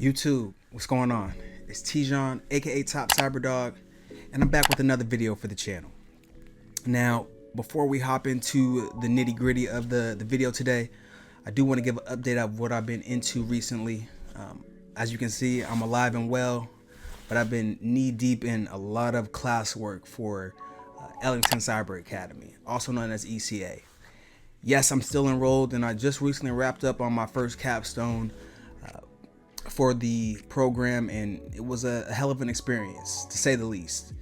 YouTube, what's going on? It's Tijon, aka Top Cyberdog, and I'm back with another video for the channel. Now, before we hop into the nitty gritty of the video today, I do want to give an update of what I've been into recently. As you can see, I'm alive and well, but I've been knee deep in a lot of classwork for Ellington Cyber Academy, also known as ECA. Yes, I'm still enrolled, and I just recently wrapped up on my first capstone for the program, and it was a hell of an experience, to say the least.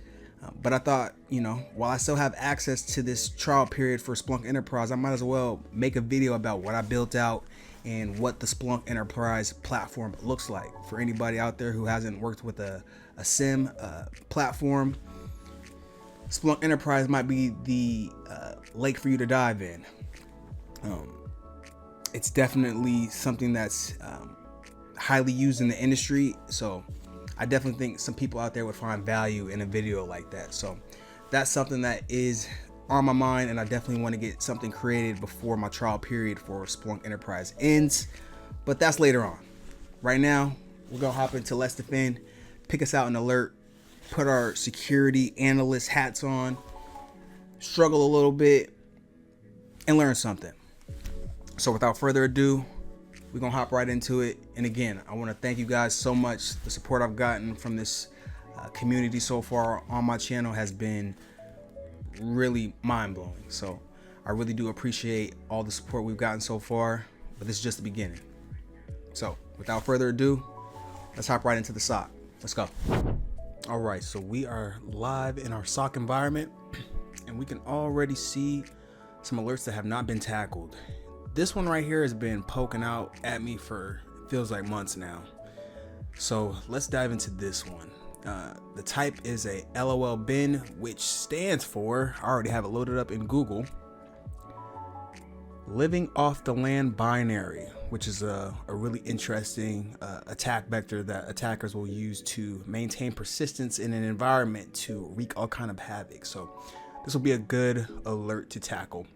But I thought, while I still have access to this trial period for Splunk Enterprise, I might as well make a video about what I built out and what the Splunk Enterprise platform looks like. For anybody out there who hasn't worked with a SIM platform, Splunk Enterprise might be the lake for you to dive in. It's definitely something that's highly used in the industry, so I definitely think some people out there would find value in a video like that. So that's something that is on my mind, and I definitely want to get something created before my trial period for Splunk Enterprise ends, but that's later on. Right now, we're gonna hop into LetsDefend, pick us out an alert, put our security analyst hats on, struggle a little bit, and learn something. So without further ado, we're gonna hop right into it. And again, I want to thank you guys so much. The support I've gotten from this community so far on my channel has been really mind-blowing. So I really do appreciate all the support we've gotten so far, but this is just the beginning. So without further ado, let's hop right into the SOC. Let's go. All right, so we are live in our SOC environment, and we can already see some alerts that have not been tackled. This one right here has been poking out at me for feels like months now. So let's dive into this one. The type is a LOL bin, which stands for, I already have it loaded up in Google, living off the land binary, which is a really interesting attack vector that attackers will use to maintain persistence in an environment to wreak all kind of havoc. So this will be a good alert to tackle.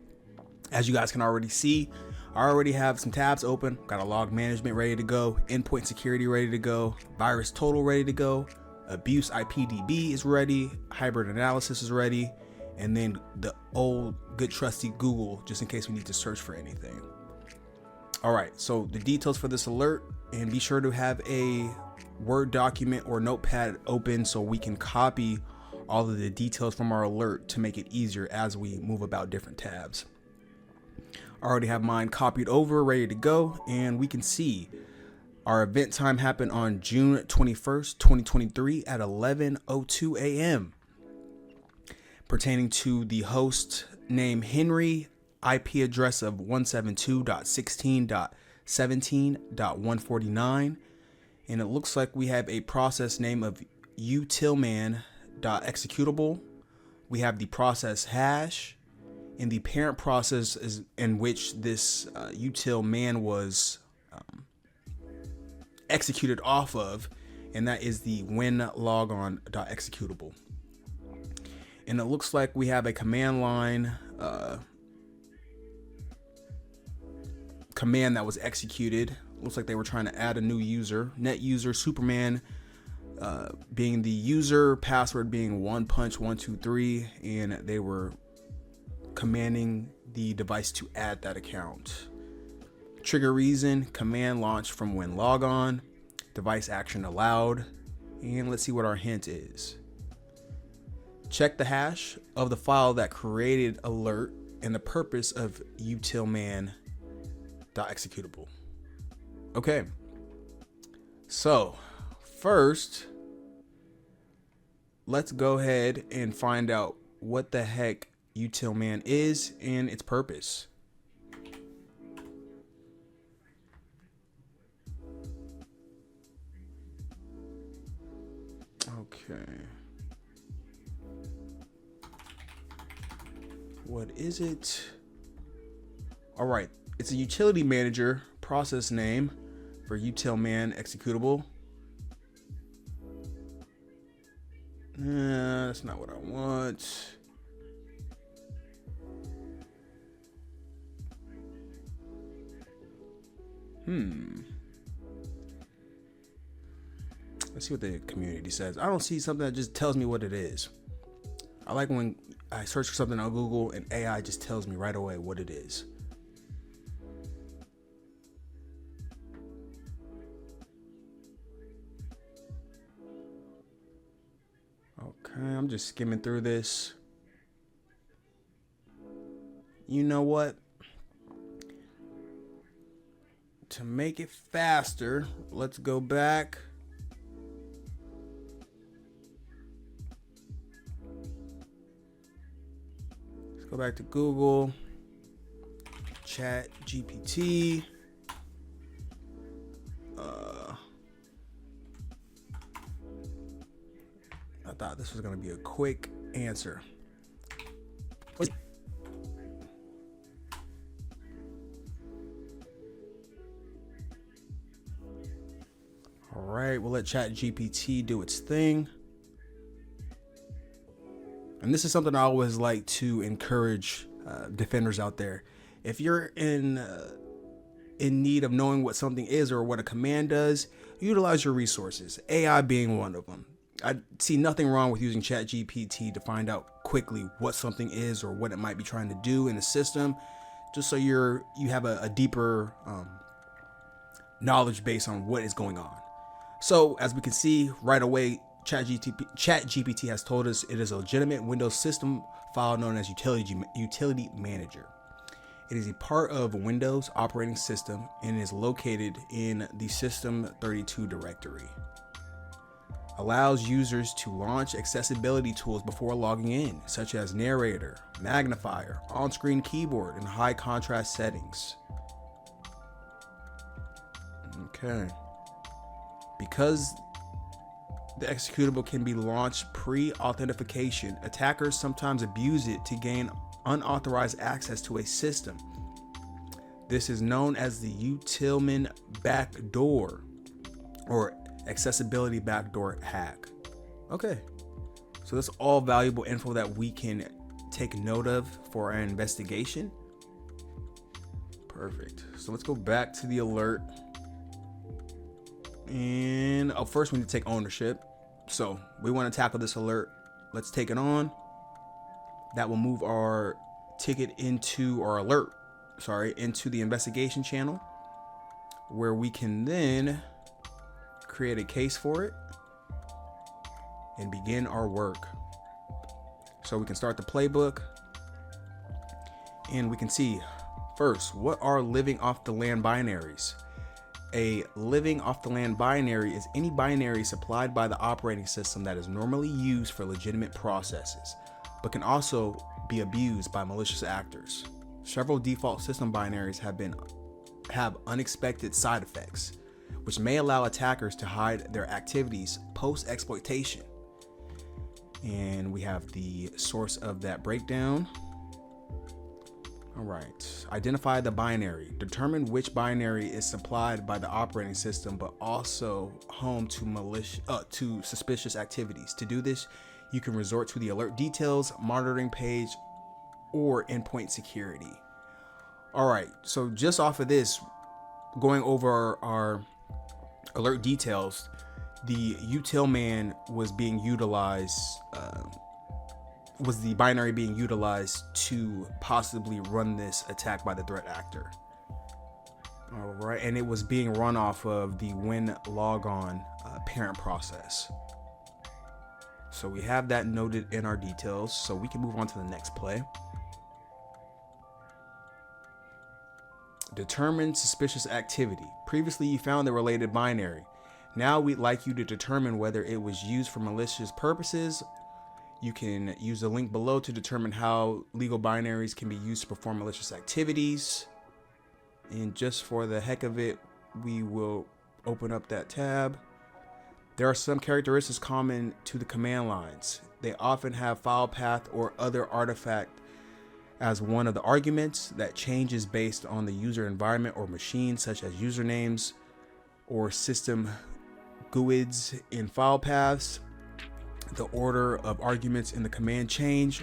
As you guys can already see, I already have some tabs open, got a log management ready to go, endpoint security ready to go, virus total ready to go, abuse IPDB is ready, hybrid analysis is ready, and then the old good trusty Google, just in case we need to search for anything. All right, so the details for this alert, and be sure to have a Word document or notepad open so we can copy all of the details from our alert to make it easier as we move about different tabs. I already have mine copied over, ready to go, and we can see our event time happened on June 21st, 2023 at 11:02 a.m. pertaining to the host name Henry, IP address of 172.16.17.149, and it looks like we have a process name of Utilman.executable. We have the process hash, and the parent process is in which this util man was executed off of, and that is the Winlogon.executable. And it looks like we have a command line command that was executed. Looks like they were trying to add a new user, net user Superman being the user, password being onepunch123, and they were commanding the device to add that account. Trigger reason, command launch from Winlogon, device action allowed, and let's see what our hint is. Check the hash of the file that created alert and the purpose of utilman.executable. Okay, so first, let's go ahead and find out what the heck Utilman is and its purpose. Okay. What is it? All right. It's a utility manager process name for Utilman executable. That's not what I want. Let's see what the community says. I don't see something that just tells me what it is. I like when I search for something on Google and AI just tells me right away what it is. Okay, I'm just skimming through this. You know what? To make it faster, let's go back. Let's go back to Google, Chat GPT. I thought this was going to be a quick answer. All right, we'll let Chat GPT do its thing. And this is something I always like to encourage defenders out there. If you're in need of knowing what something is or what a command does, utilize your resources, AI being one of them. I see nothing wrong with using Chat GPT to find out quickly what something is or what it might be trying to do in the system, just so you have a deeper knowledge base on what is going on. So as we can see right away, Chat GPT has told us it is a legitimate Windows system file known as Utility Manager. It is a part of Windows operating system and is located in the System32 directory. Allows users to launch accessibility tools before logging in, such as narrator, magnifier, on-screen keyboard, and high contrast settings. Okay. Because the executable can be launched pre-authentication, attackers sometimes abuse it to gain unauthorized access to a system. This is known as the Utilman backdoor or accessibility backdoor hack. Okay, so that's all valuable info that we can take note of for our investigation. Perfect. So let's go back to the alert. And first we need to take ownership. So we want to tackle this alert. Let's take it on. That will move our ticket into into the investigation channel, where we can then create a case for it and begin our work. So we can start the playbook and we can see first, what are living off the land binaries? A living off the land binary is any binary supplied by the operating system that is normally used for legitimate processes, but can also be abused by malicious actors. Several default system binaries have unexpected side effects, which may allow attackers to hide their activities post-exploitation. And we have the source of that breakdown. All right, identify the binary. Determine which binary is supplied by the operating system, but also home to suspicious activities. To do this, you can resort to the alert details, monitoring page, or endpoint security. All right, so just off of this, going over our alert details, the Utilman was being utilized, was the binary being utilized to possibly run this attack by the threat actor. All right, and it was being run off of the Winlogon parent process. So we have that noted in our details, so we can move on to the next play. Determine suspicious activity. Previously, you found the related binary. Now we'd like you to determine whether it was used for malicious purposes. You can use the link below to determine how legal binaries can be used to perform malicious activities. And just for the heck of it, we will open up that tab. There are some characteristics common to the command lines. They often have file path or other artifact as one of the arguments that changes based on the user environment or machine, such as usernames or system GUIDs in file paths. The order of arguments in the command change,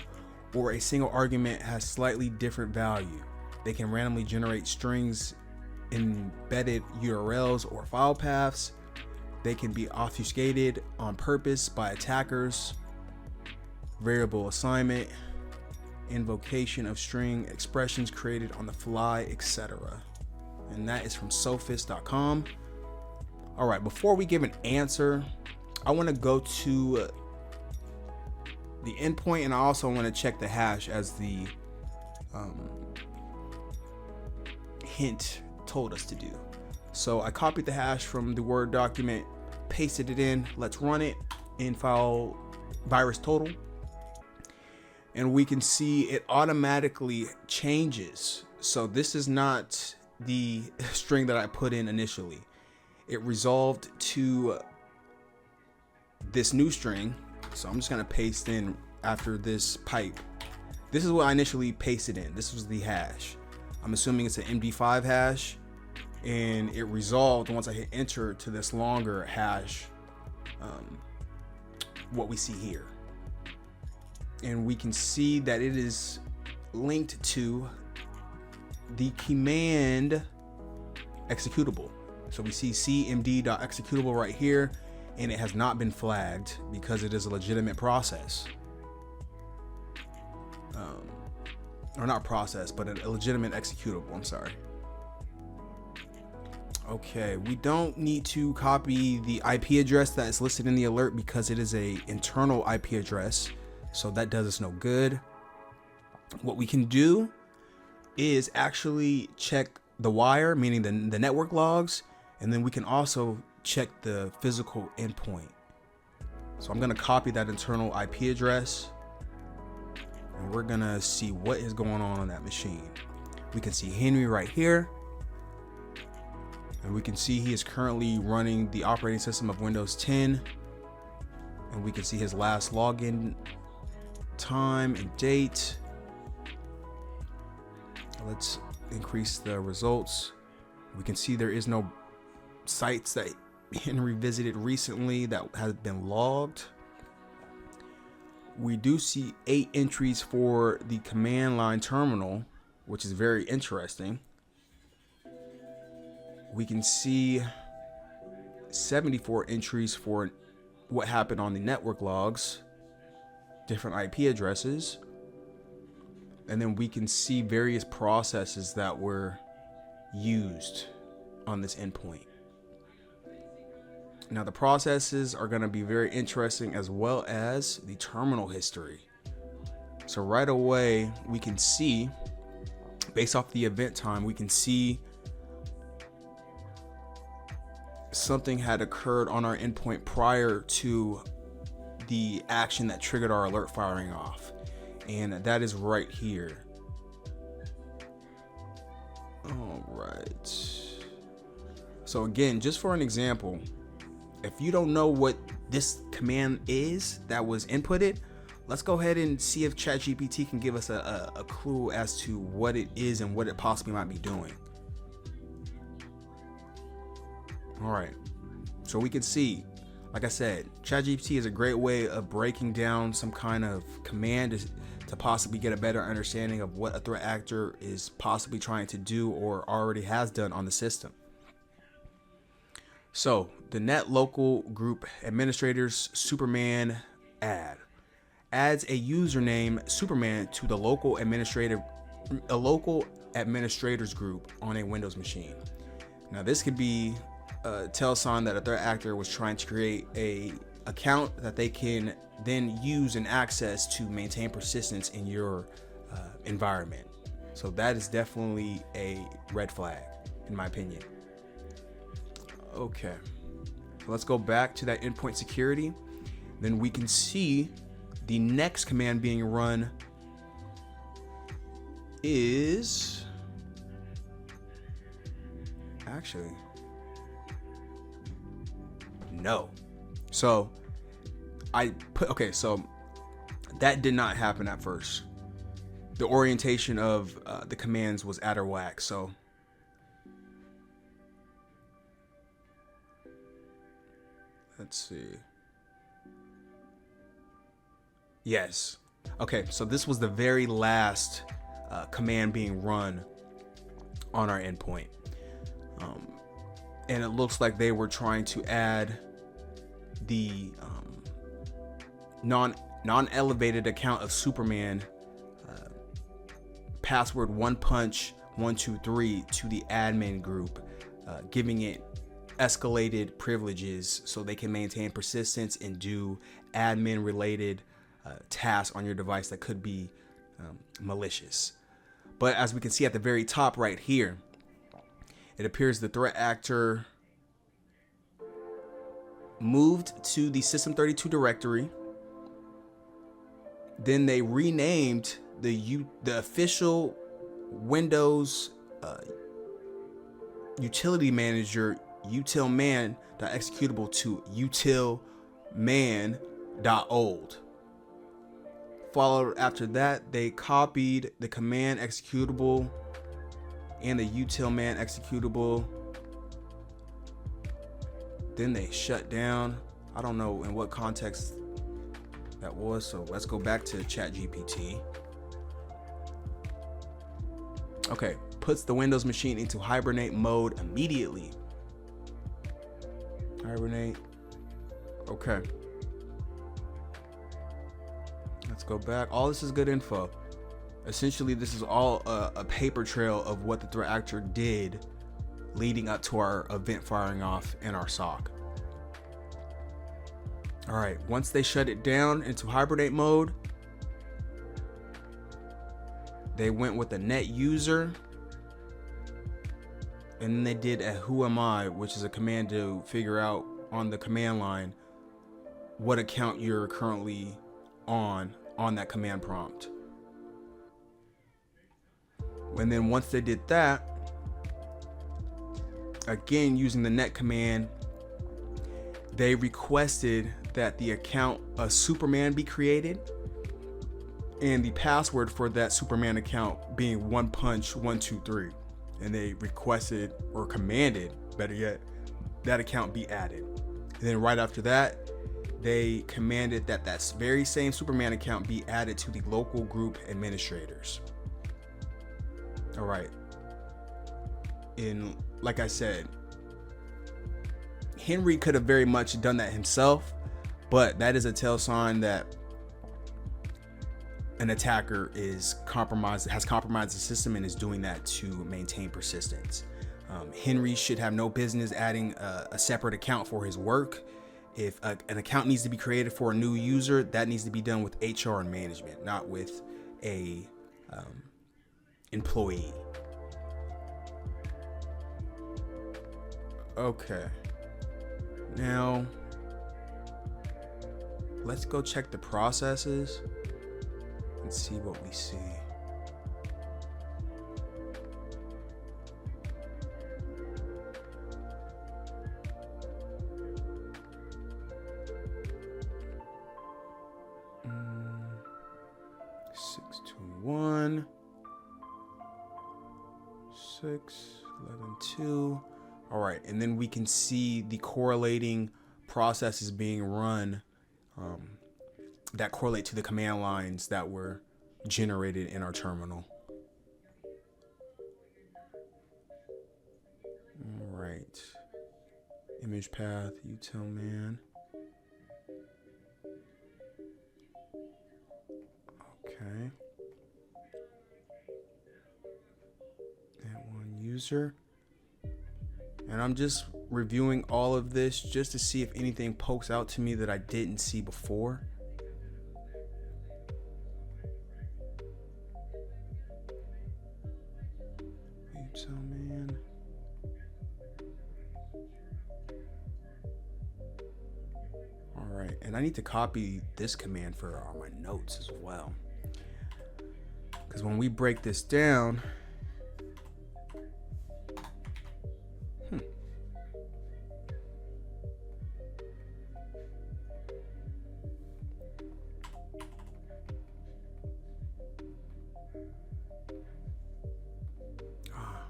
or a single argument has slightly different value. They can randomly generate strings, embedded URLs, or file paths. They can be obfuscated on purpose by attackers. Variable assignment, invocation of string expressions created on the fly, etc. And that is from sophist.com. All right, before we give an answer, I want to go to the endpoint, and I also want to check the hash as the hint told us to do. So I copied the hash from the Word document, pasted it in. Let's run it in file virus total. And we can see it automatically changes. So this is not the string that I put in initially. It resolved to this new string. So I'm just gonna paste in after this pipe. This is what I initially pasted in. This was the hash. I'm assuming it's an MD5 hash, and it resolved once I hit enter to this longer hash, what we see here. And we can see that it is linked to the command executable. So we see cmd.executable right here, and it has not been flagged because it is a legitimate process. Or not process, but a legitimate executable, I'm sorry. Okay, we don't need to copy the IP address that is listed in the alert because it is a internal IP address. So that does us no good. What we can do is actually check the wire, meaning the network logs, and then we can also check the physical endpoint. So I'm gonna copy that internal IP address, and we're gonna see what is going on that machine. We can see Henry right here, and we can see he is currently running the operating system of Windows 10, and we can see his last login time and date. Let's increase the results. We can see there is no sites that Henry visited recently that have been logged. We do see 8 entries for the command line terminal, which is very interesting. We can see 74 entries for what happened on the network logs, different IP addresses, and then we can see various processes that were used on this endpoint. Now the processes are going to be very interesting, as well as the terminal history. So right away we can see, based off the event time, we can see something had occurred on our endpoint prior to the action that triggered our alert firing off, and that is right here. All right, so again, just for an example, if you don't know what this command is that was inputted, let's go ahead and see if ChatGPT can give us a clue as to what it is and what it possibly might be doing. All right, so we can see, like I said, ChatGPT is a great way of breaking down some kind of command to possibly get a better understanding of what a threat actor is possibly trying to do or already has done on the system. So the net local group administrators Superman adds a username Superman to the local administrators group on a Windows machine. Now this could be a tell sign that a threat actor was trying to create a account that they can then use and access to maintain persistence in your environment. So that is definitely a red flag, in my opinion. Okay, let's go back to that endpoint security. Then we can see the next command being run is actually no. So so that did not happen at first. The orientation of the commands was out of whack. So let's see. Yes. Okay, so this was the very last command being run on our endpoint. And it looks like they were trying to add the non-elevated account of Superman, password one punch 123 to the admin group, giving it escalated privileges so they can maintain persistence and do admin related tasks on your device that could be malicious. But as we can see at the very top right here, it appears the threat actor moved to the System32 directory. Then they renamed the official Windows utility manager Utilman.executable to Utilman.old. Followed after that, they copied the command executable and the Utilman executable. Then they shut down. I don't know in what context that was, so let's go back to ChatGPT. Okay, puts the Windows machine into hibernate mode immediately. Hibernate. Okay. Let's go back. All this is good info. Essentially, this is all a paper trail of what the threat actor did leading up to our event firing off in our SOC. All right, once they shut it down into hibernate mode, they went with a net user, and then they did a who am I, which is a command to figure out on the command line what account you're currently on that command prompt. And then once they did that, again using the net command, they requested that the account Superman be created, and the password for that Superman account being one punch 123, and they requested or commanded, better yet, that account be added. And then right after that, they commanded that that very same Superman account be added to the local group administrators. All right. And like I said, Henry could have very much done that himself, but that is a tell sign that an attacker has compromised the system and is doing that to maintain persistence. Henry should have no business adding a separate account for his work. If an account needs to be created for a new user, that needs to be done with HR and management, not with a employee. Okay. Now, let's go check the processes and see what we see. SOC211, 6.11.2. All right, and then we can see the correlating processes being run that correlate to the command lines that were generated in our terminal. All right, image path, Utilman. Okay. That one user. And I'm just reviewing all of this just to see if anything pokes out to me that I didn't see before. Utilman. All right, and I need to copy this command for my notes as well, because when we break this down,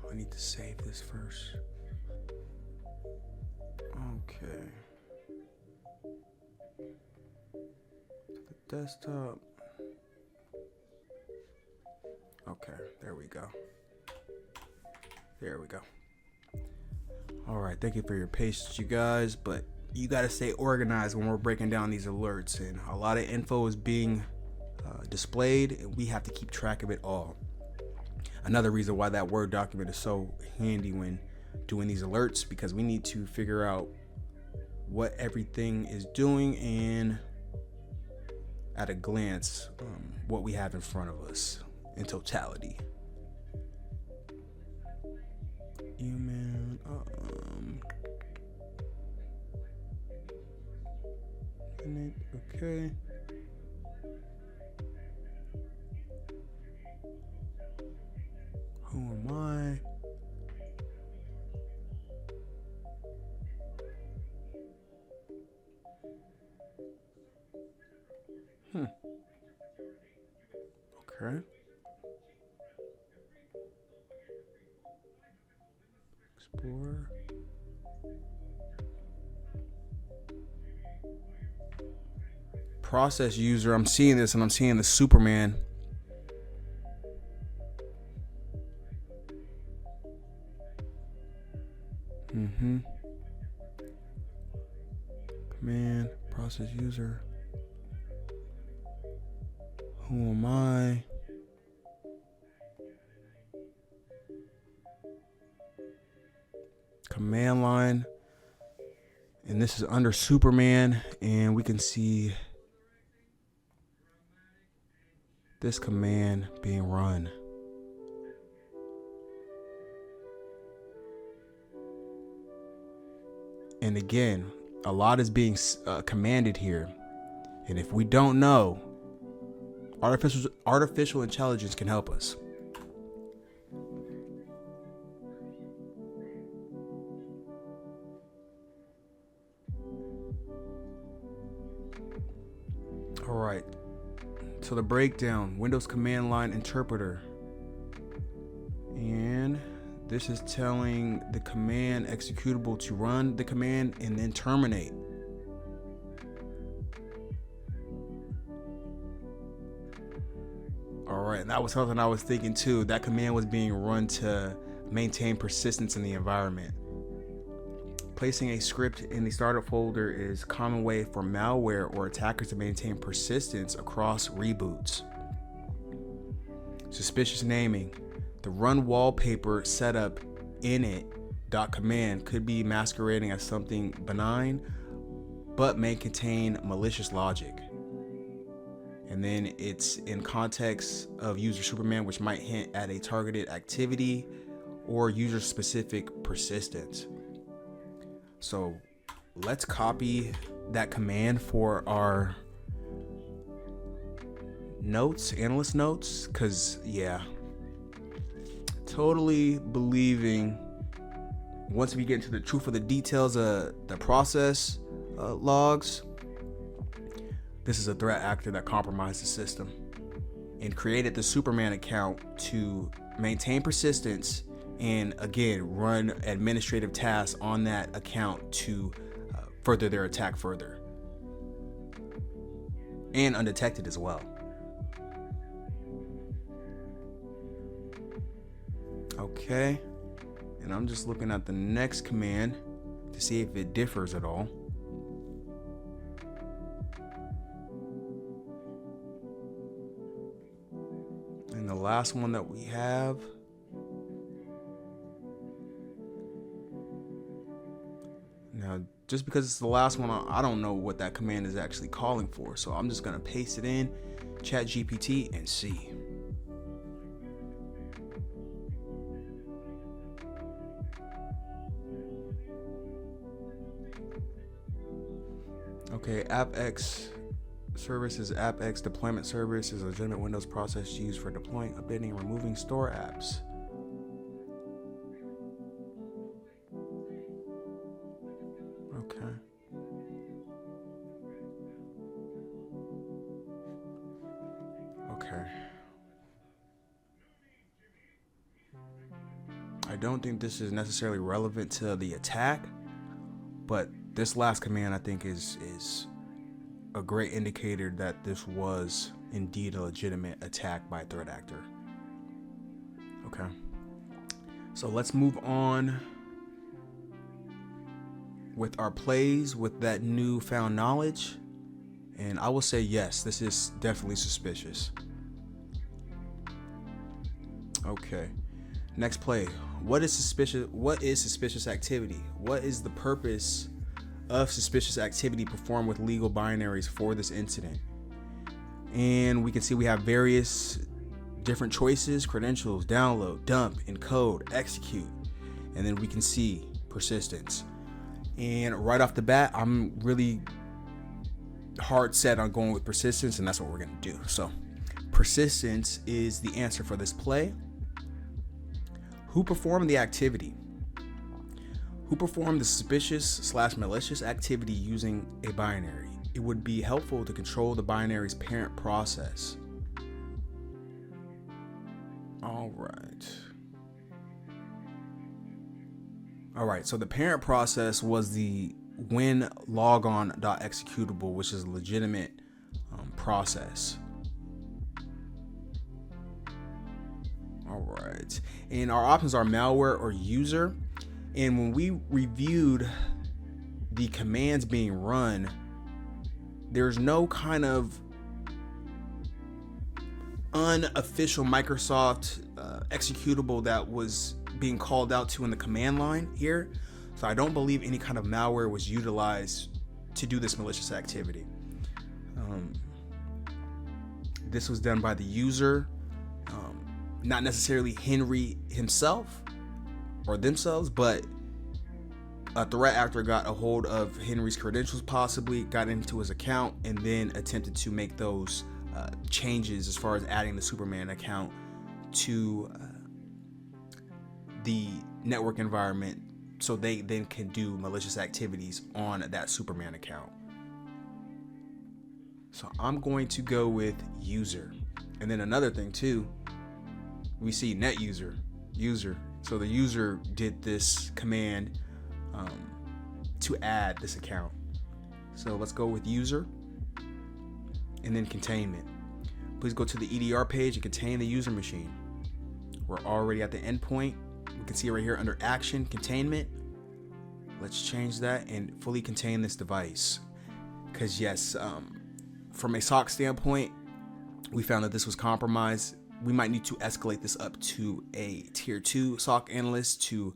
I need to save this first. Okay. To the desktop. Okay, there we go. There we go. All right, thank you for your patience, you guys, but you got to stay organized when we're breaking down these alerts, and a lot of info is being displayed, and we have to keep track of it all. Another reason why that Word document is so handy when doing these alerts, because we need to figure out what everything is doing and at a glance what we have in front of us in totality. Human, okay. Who am I? Okay. Explorer. Process user. I'm seeing this, and I'm seeing the Superman. Command, process user. Who am I? Command line. And this is under Superman, and we can see this command being run. And again, a lot is being commanded here. And if we don't know, artificial intelligence can help us. All right. So the breakdown, Windows command line interpreter. And this is telling the command executable to run the command and then terminate. All right, and that was something I was thinking too. That command was being run to maintain persistence in the environment. Placing a script in the startup folder is a common way for malware or attackers to maintain persistence across reboots. Suspicious naming. The run wallpaper setup init.command could be masquerading as something benign, but may contain malicious logic. And then it's in context of user Superman, which might hint at a targeted activity or user-specific persistence. So let's copy that command for our notes, analyst notes, because totally believing once we get into the truth of the details of the process logs, this is a threat actor that compromised the system and created the Superman account to maintain persistence and again run administrative tasks on that account to further their attack further and undetected as well. Okay, and I'm just looking at the next command to see if it differs at all. And the last one that we have, now just because it's the last one, I don't know what that command is actually calling for, so I'm just gonna paste it in ChatGPT and see. Okay, AppX services. AppX deployment service is a legitimate Windows process used for deploying, updating, and removing store apps. Okay. Okay. I don't think this is necessarily relevant to the attack, but this last command I think is a great indicator that this was indeed a legitimate attack by a threat actor. Okay. So let's move on with our plays with that newfound knowledge, and I will say yes, this is definitely suspicious. Okay, next play. What is suspicious activity? What is the purpose of suspicious activity performed with legal binaries for this incident? And we can see we have various different choices: credentials, download, dump, encode, execute, and then we can see persistence. And right off the bat, I'm really hard set on going with persistence, and that's what we're going to do. So persistence is the answer for this play. Who performed the activity? Who performed the suspicious/malicious activity using a binary? It would be helpful to control the binary's parent process. All right, so the parent process was the Winlogon.executable, which is a legitimate process. All right, and our options are malware or user. And when we reviewed the commands being run, there's no kind of unofficial Microsoft executable that was being called out to in the command line here. So I don't believe any kind of malware was utilized to do this malicious activity. This was done by the user, not necessarily Henry himself or themselves, but a threat actor got a hold of Henry's credentials, possibly got into his account, and then attempted to make those changes as far as adding the Superman account to the network environment, so they then can do malicious activities on that Superman account. So I'm going to go with user. And then another thing too, we see net user. So the user did this command to add this account. So let's go with user, and then containment. Please go to the EDR page and contain the user machine. We're already at the endpoint. We can see it right here under action, containment. Let's change that and fully contain this device. Because yes, from a SOC standpoint, we found that this was compromised. We might need to escalate this up to a tier 2 SOC analyst to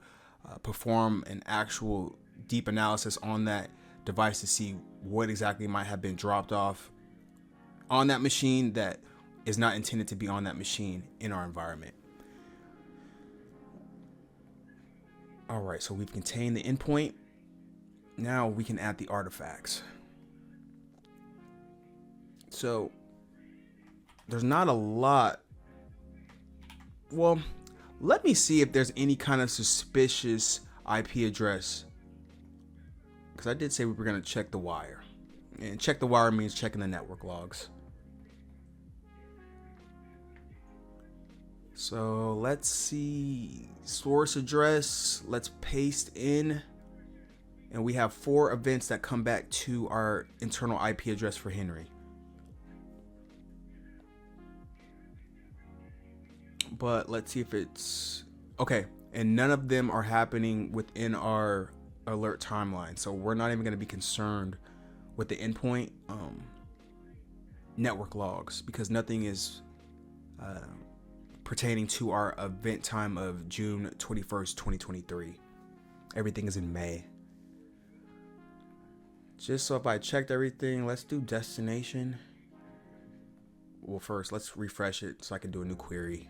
perform an actual deep analysis on that device to see what exactly might have been dropped off on that machine that is not intended to be on that machine in our environment. All right, so we've contained the endpoint. Now we can add the artifacts. So there's not a lot. Well, let me see if there's any kind of suspicious IP address, because I did say we were going to check the wire, and check the wire means checking the network logs. So let's see, source address, let's paste in, and we have 4 events that come back to our internal IP address for Henry. But let's see if it's okay, and none of them are happening within our alert timeline, so we're not even going to be concerned with the endpoint network logs, because nothing is pertaining to our event time of June 21st, 2023. Everything is in May. Just so if I checked everything, let's do destination. Well, first let's refresh it so I can do a new query.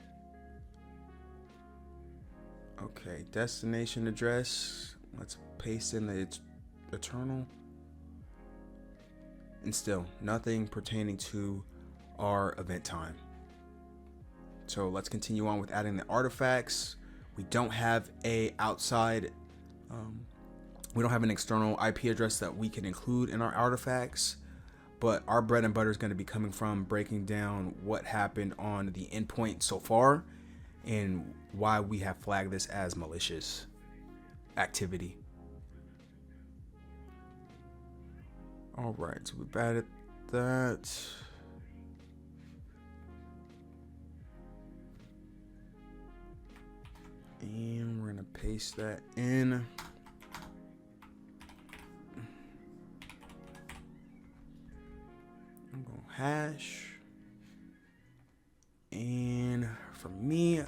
Okay, destination address. Let's paste in the eternal. And still nothing pertaining to our event time. So let's continue on with adding the artifacts. We don't have a outside, we don't have an external IP address that we can include in our artifacts, but our bread and butter is going to be coming from breaking down what happened on the endpoint so far and why we have flagged this as malicious activity. All right, so we've added that. And we're gonna paste that in. I'm going to hash. And for me,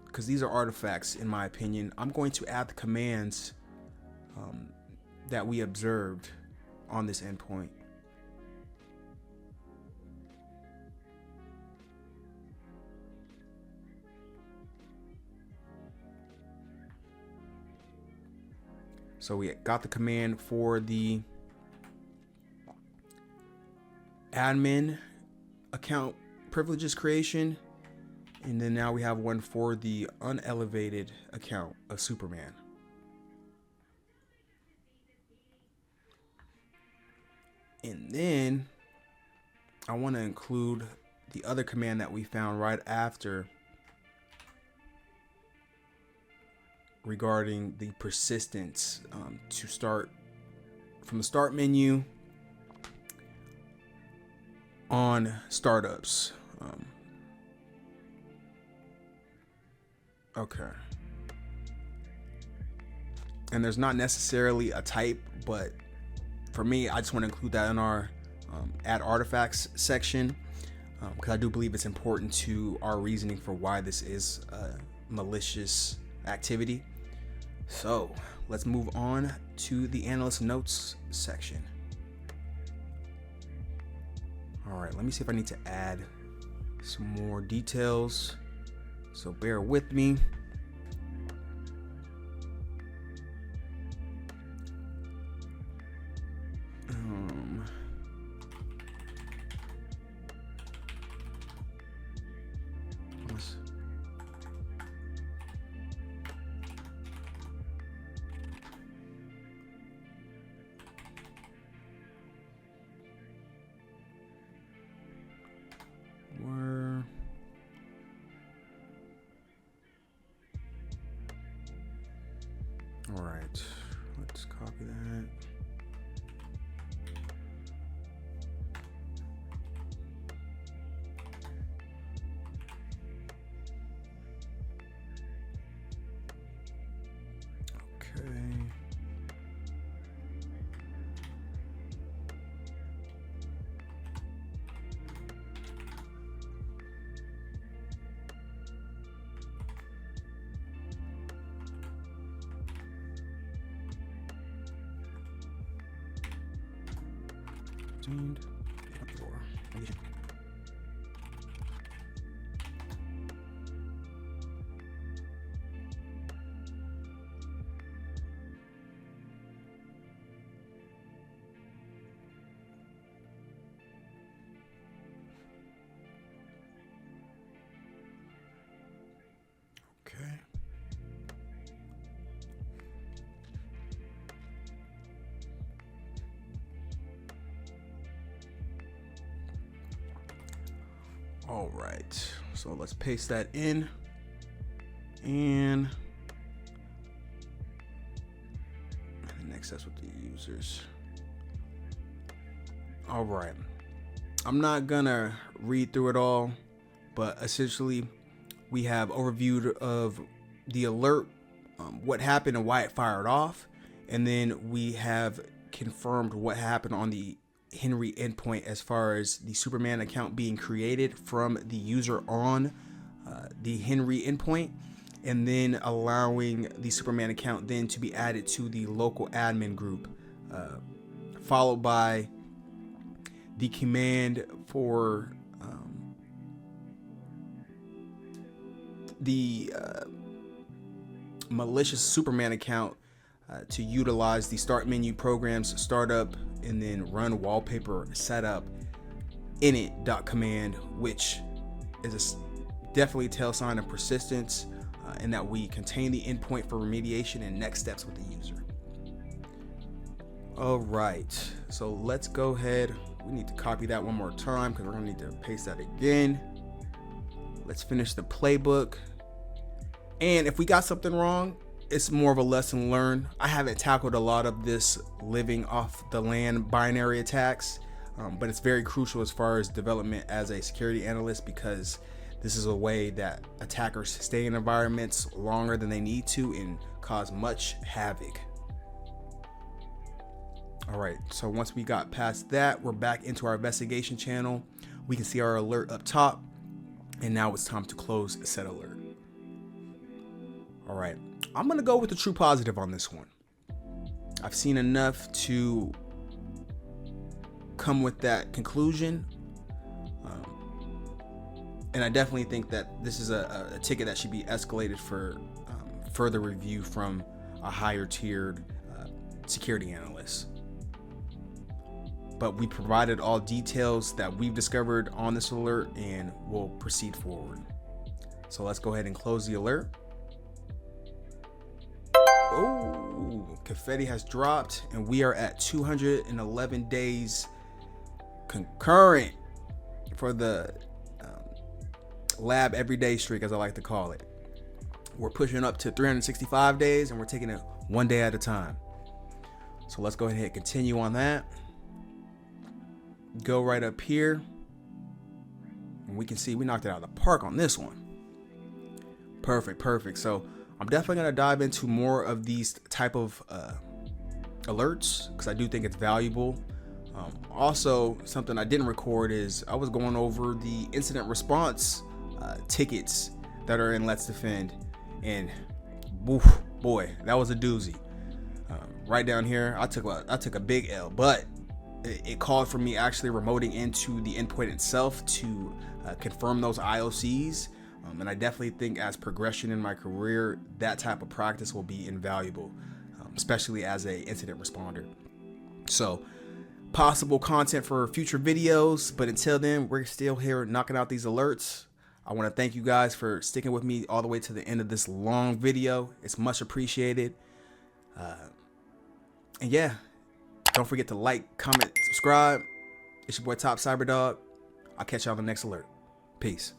because these are artifacts in my opinion, I'm going to add the commands that we observed on this endpoint. So we got the command for the admin account privileges creation, and then now we have one for the unelevated account of Superman. And then I want to include the other command that we found right after regarding the persistence to start from the start menu on startups. Okay. And there's not necessarily a type, but for me, I just want to include that in our add artifacts section because I do believe it's important to our reasoning for why this is a malicious activity. So let's move on to the analyst notes section. All right, let me see if I need to add some more details. So bear with me. All right, let's copy that. Okay. Okay. All right, so let's paste that in and the next steps with the users. All right, I'm not gonna read through it all, but essentially we have overview of the alert, what happened and why it fired off, and then we have confirmed what happened on the Henry endpoint as far as the Superman account being created from the user on the Henry endpoint, and then allowing the Superman account then to be added to the local admin group, followed by the command for the malicious Superman account to utilize the start menu programs startup and then run wallpaper setup init.command, which is definitely a tell sign of persistence and that we contain the endpoint for remediation and next steps with the user. All right, so let's go ahead. We need to copy that one more time because we're gonna need to paste that again. Let's finish the playbook. And if we got something wrong, it's more of a lesson learned. I haven't tackled a lot of this living off the land binary attacks, but it's very crucial as far as development as a security analyst, because this is a way that attackers stay in environments longer than they need to and cause much havoc. All right, so once we got past that, we're back into our investigation channel. We can see our alert up top, and now it's time to close set alert. All right, I'm gonna go with the true positive on this one. I've seen enough to come with that conclusion, and I definitely think that this is a ticket that should be escalated for further review from a higher tiered security analyst. But we provided all details that we've discovered on this alert, and we'll proceed forward. So let's go ahead and close the alert. Oh, confetti has dropped, and we are at 211 days concurrent for the lab everyday streak, as I like to call it. We're pushing up to 365 days, and we're taking it one day at a time. So let's go ahead and continue on that. Go right up here, and we can see we knocked it out of the park on this one. Perfect. So I'm definitely going to dive into more of these type of alerts, because I do think it's valuable. Also, something I didn't record is I was going over the incident response tickets that are in LetsDefend, and woof, boy, that was a doozy. Right down here, I took a big L, but it called for me actually remoting into the endpoint itself to confirm those IOCs. And I definitely think as progression in my career, that type of practice will be invaluable, especially as a incident responder. So possible content for future videos, but until then, we're still here knocking out these alerts. I want to thank you guys for sticking with me all the way to the end of this long video. It's much appreciated. And yeah, don't forget to like, comment, subscribe. It's your boy Top Cyberdog. I'll catch you on the next alert. Peace.